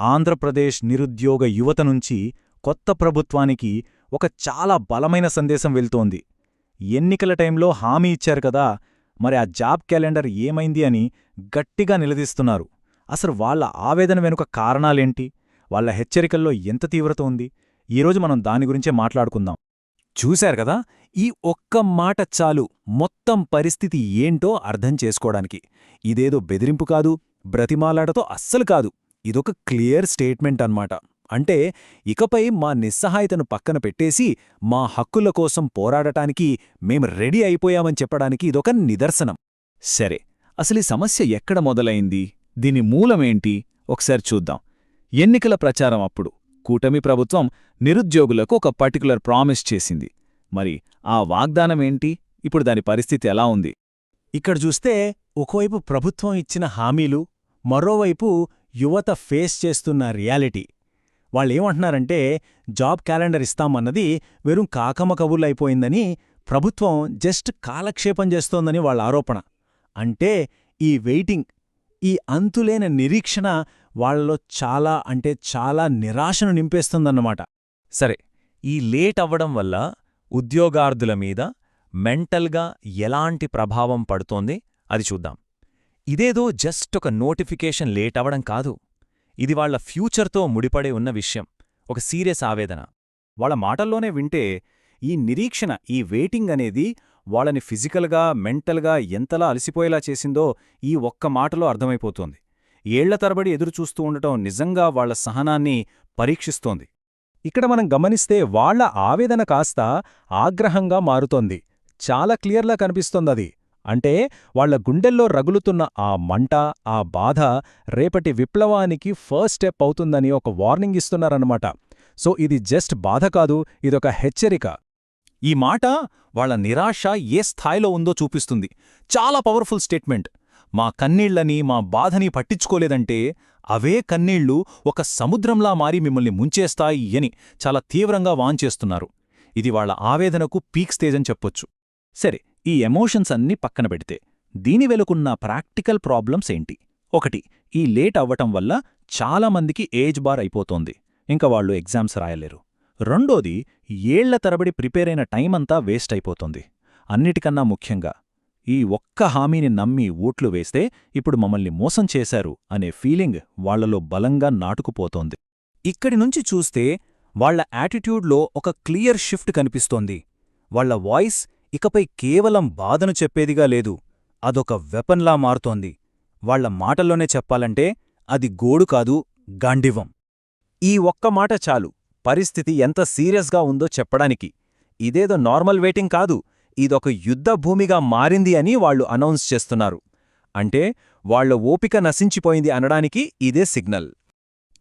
ఆంధ్రప్రదేశ్ నిరుద్యోగ యువత నుంచి కొత్త ప్రభుత్వానికి ఒక చాలా బలమైన సందేశం వెళ్తోంది. ఎన్నికల టైంలో హామీ ఇచ్చారు కదా, మరి ఆ జాబ్ క్యాలెండర్ ఏమైంది అని గట్టిగా నిలదీస్తున్నారు. అసలు వాళ్ల ఆవేదన వెనుక కారణాలేంటి, వాళ్ల హెచ్చరికల్లో ఎంత తీవ్రత ఉంది? ఈరోజు మనం దాని గురించే మాట్లాడుకుందాం. చూశారు కదా, ఈ ఒక్క మాట చాలు మొత్తం పరిస్థితి ఏంటో అర్థం చేసుకోవడానికి. ఇదేదో బెదిరింపు కాదు, బ్రతిమాలాటతో అస్సలు కాదు. ఇదొక క్లియర్ స్టేట్మెంట్ అన్నమాట. అంటే ఇకపై మా నిస్సహాయతను పక్కన పెట్టేసి మా హక్కుల కోసం పోరాడటానికి మేం రెడీ అయిపోయామని చెప్పడానికి ఇదొక నిదర్శనం. సరే, అసలీ సమస్య ఎక్కడ మొదలైంది, దీని మూలమేంటి ఒకసారి చూద్దాం. ఎన్నికల ప్రచారం అప్పుడు కూటమి ప్రభుత్వం నిరుద్యోగులకు ఒక పర్టికులర్ ప్రామిస్ చేసింది. మరి ఆ వాగ్దానమేంటి? ఇప్పుడు దాని పరిస్థితి ఎలా ఉంది? ఇక్కడ చూస్తే ఒకవైపు ప్రభుత్వం ఇచ్చిన హామీలు, మరోవైపు యువత ఫేస్ చేస్తున్న రియాలిటీ. వాళ్ళేమంటున్నారంటే జాబ్ క్యాలెండర్ ఇస్తామన్నది వెறுం కాకమ్మ కబుర్లైపోయిందని, ప్రభుత్వం జస్ట్ కాలక్షేపం చేస్తోందని వాళ్ళ ఆరోపణ. అంటే ఈ వెయిటింగ్, ఈ అంతులేని నిరీక్షణ వాళ్లలో చాలా నిరాశను నింపేస్తుందన్నమాట. సరే, ఈ లేట్ అవ్వడం వల్ల ఉద్యోగార్థుల మీద మెంటల్గా ఎలాంటి ప్రభావం పడుతోంది అది చూద్దాం. ఇదేదో జస్ట్ ఒక నోటిఫికేషన్ లేట్ అవ్వడం కాదు, ఇది వాళ్ల ఫ్యూచర్తో ముడిపడే ఉన్న విషయం, ఒక సీరియస్ ఆవేదన. వాళ్ళ మాటల్లోనే వింటే ఈ నిరీక్షణ, ఈ వెయిటింగ్ అనేది వాళ్ళని ఫిజికల్గా, మెంటల్గా ఎంతలా అలసిపోయేలా చేసిందో ఈ ఒక్క మాటలో అర్థమైపోతోంది. ఏళ్ల తరబడి ఎదురుచూస్తూ ఉండటం నిజంగా వాళ్ల సహనాన్ని పరీక్షిస్తోంది. ఇక్కడ మనం గమనిస్తే వాళ్ల ఆవేదన కాస్త ఆగ్రహంగా మారుతోంది. చాలా క్లియర్లా కనిపిస్తోందది. అంటే వాళ్ల గుండెల్లో రగులుతున్న ఆ మంట, ఆ బాధ రేపటి విప్లవానికి ఫస్ట్ స్టెప్ అవుతుందని ఒక వార్నింగ్ ఇస్తున్నారన్నమాట. సో ఇది జస్ట్ బాధ కాదు, ఇదొక హెచ్చరిక. ఈ మాట వాళ్ల నిరాశ ఏ స్థాయిలో ఉందో చూపిస్తుంది. చాలా పవర్ఫుల్ స్టేట్మెంట్. మా కన్నీళ్లని, మా బాధని పట్టించుకోలేదంటే అవే కన్నీళ్లు ఒక సముద్రంలా మారి మిమ్మల్ని ముంచేస్తాయి అని చాలా తీవ్రంగా వాంచేస్తున్నారు. ఇది వాళ్ల ఆవేదనకు పీక్ స్టేజ్ అని చెప్పొచ్చు. సరే, ఈ ఎమోషన్స్ అన్నీ పక్కన పెడితే దీని వెనుకున్న ప్రాక్టికల్ ప్రాబ్లమ్స్ ఏంటి? ఒకటి, ఈ లేట్ అవ్వటం వల్ల చాలామందికి ఏజ్ బార్ అయిపోతోంది, ఇంకా వాళ్ళు ఎగ్జామ్స్ రాయలేరు. రెండోది, ఏళ్ల తరబడి ప్రిపేరైన టైమంతా వేస్ట్ అయిపోతుంది. అన్నిటికన్నా ముఖ్యంగా ఈ ఒక్క హామీని నమ్మి ఓట్లు వేస్తే ఇప్పుడు మమ్మల్ని మోసం చేశారు అనే ఫీలింగ్ వాళ్లలో బలంగా నాటుకుపోతోంది. ఇక్కడి నుంచి చూస్తే వాళ్ల యాటిట్యూడ్లో ఒక క్లియర్ షిఫ్ట్ కనిపిస్తోంది. వాళ్ల వాయిస్ ఇకపై కేవలం బాధను చెప్పేదిగా లేదు, అదొక వెపన్లా మారుతోంది. వాళ్ల మాటల్లోనే చెప్పాలంటే అది గోడు కాదు, గాండివం. ఈ ఒక్క మాట చాలు పరిస్థితి ఎంత సీరియస్గా ఉందో చెప్పడానికి. ఇదేదో నార్మల్ వెయిటింగ్ కాదు, ఇదొక యుద్ధభూమిగా మారింది అని వాళ్లు అనౌన్స్ చేస్తున్నారు. అంటే వాళ్ల ఓపిక నశించిపోయింది అనడానికి ఇదే సిగ్నల్.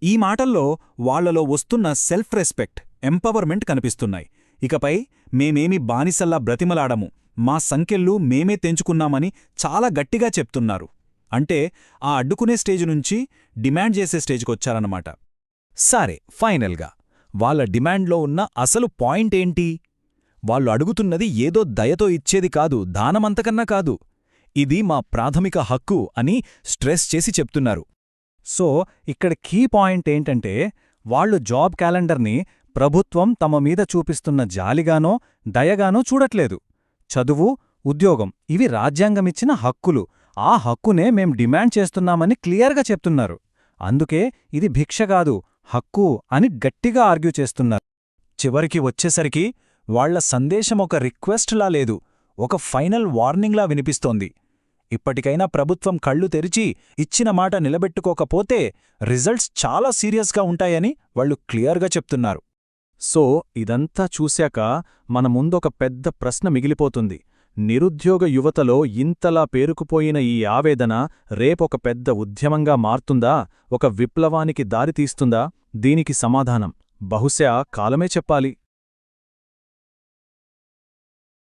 ఈ మాటల్లో వాళ్లలో వస్తున్న సెల్ఫ్ రెస్పెక్ట్, ఎంపవర్మెంట్ కనిపిస్తున్నాయి. ఇకపై మేమేమి బానిసల్లా బ్రతిమలాడము, మా సంకెళ్ళు మేమే తెంచుకున్నామని చాలా గట్టిగా చెప్తున్నారు. అంటే ఆ అడ్డుకునే స్టేజ్ నుంచి డిమాండ్ చేసే స్టేజ్కొచ్చారన్నమాట. సరే, ఫైనల్గా వాళ్ల డిమాండ్లో ఉన్న అసలు పాయింట్ ఏంటి? వాళ్ళు అడుగుతున్నది ఏదో దయతో ఇచ్చేది కాదు, దానమంతకన్నా కాదు. ఇది మా ప్రాథమిక హక్కు అని స్ట్రెస్ చేసి చెప్తున్నారు. సో ఇక్కడ కీ పాయింట్ ఏంటంటే వాళ్లు జాబ్ క్యాలెండర్ని ప్రభుత్వం తమ మీద చూపిస్తున్న జాలిగానో దయగానో చూడట్లేదు. చదువు, ఉద్యోగం ఇవి రాజ్యాంగమిచ్చిన హక్కులు, ఆ హక్కునే మేం డిమాండ్ చేస్తున్నామని క్లియర్గా చెప్తున్నారు. అందుకే ఇది భిక్షగాదు, హక్కు అని గట్టిగా ఆర్గ్యూ చేస్తున్నారు. చివరికి వచ్చేసరికి వాళ్ల సందేశం ఒక రిక్వెస్ట్లా లేదు, ఒక ఫైనల్ వార్నింగ్లా వినిపిస్తోంది. ఇప్పటికైనా ప్రభుత్వం కళ్ళు తెరిచి ఇచ్చిన మాట నిలబెట్టుకోకపోతే రిజల్ట్స్ చాలా సీరియస్గా ఉంటాయని వాళ్లు క్లియర్గా చెప్తున్నారు. సో ఇదంతా చూశాక మన ముందొక పెద్ద ప్రశ్న మిగిలిపోతుంది. నిరుద్యోగ యువతలో ఇంతలా పేరుకుపోయిన ఈ ఆవేదన రేపొక పెద్ద ఉద్యమంగా మారుతుందా, ఒక విప్లవానికి దారితీస్తుందా? దీనికి సమాధానం బహుశా కాలమే చెప్పాలి.